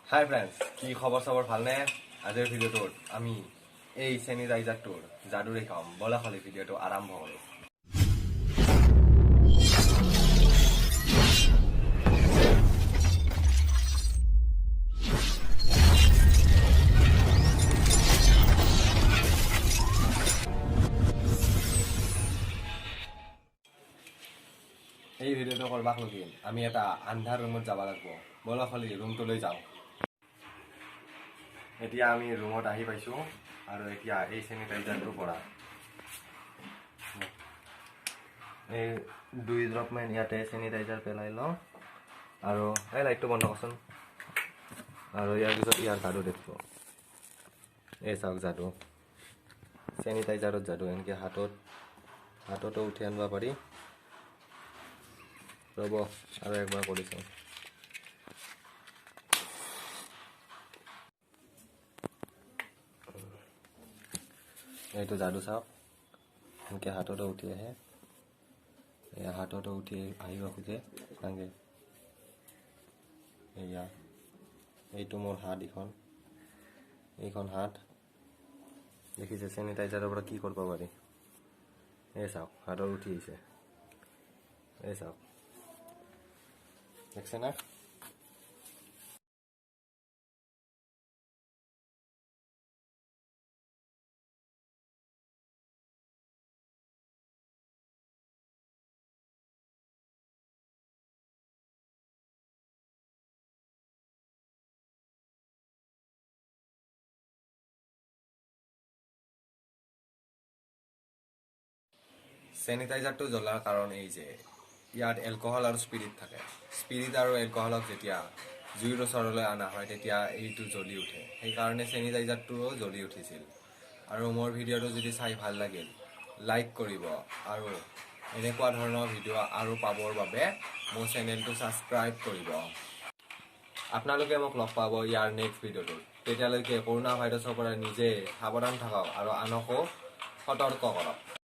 হাই friends, কি খবৰ চবৰ ভালনে? আজিৰ ভিডিঅ'টোত আমি এই চেনিটাইজাৰটোৰ যাদু দেখাম। ব'লা খালি ভিডিঅ'টো আৰম্ভ কৰোঁ। এই ভিডিঅ'টো কৰবাক লগি আমি এটা আন্ধাৰ ৰুমত যাব লাগিব। ব'লা খালি ৰুমটোলৈ যাওঁ। এতিয়া আমি ৰুমত আহি পাইছোঁ আৰু এতিয়া এই চেনিটাইজাৰটোৰ পৰা এই 2 ড্ৰপমান ইয়াতে চেনিটাইজাৰ পেলাই লওঁ আৰু এই লাইটটো বন্ধ কৰচোন। আৰু ইয়াৰ পিছত ইয়াৰ যাদু দেখিব। এই চাওক যাদু, চেনিটাইজাৰত যাদু। এনেকৈ হাততো উঠি আনিব পাৰি। ৰ'ব আৰু একবাৰ কৰিছোঁ। এইটো যাদু চাওক, এনেকৈ হাততো উঠি আহে। এয়া হাততো উঠি আহিব খোজে চাগে। এয়া এইটো মোৰ হাত, এইখন হাত দেখিছে। চেনিটাইজাৰৰ পৰা কি কৰিব পাৰি। এই চাওক হাতত উঠি আহিছে। এই চাওক, দেখছে না? চেনিটাইজাৰটো জ্বলাৰ কাৰণ এই যে ইয়াত এলকহল আৰু স্পিৰিট থাকে। স্পিৰিট আৰু এলকহলক যেতিয়া জুইৰ ওচৰলৈ অনা হয় তেতিয়া এইটো জ্বলি উঠে। সেইকাৰণে চেনিটাইজাৰটোও জ্বলি উঠিছিল। আৰু মোৰ ভিডিঅ'টো যদি চাই ভাল লাগিল, লাইক কৰিব আৰু এনেকুৱা ধৰণৰ ভিডিঅ' আৰু পাবৰ বাবে মোৰ চেনেলটো ছাবস্ক্ৰাইব কৰিব। আপোনালোকে মোক লগ পাব ইয়াৰ নেক্সট ভিডিঅ'টোত। তেতিয়ালৈকে কৰোণা ভাইৰাছৰ পৰা নিজে সাৱধান থাকক আৰু আনকো সতৰ্ক কৰক।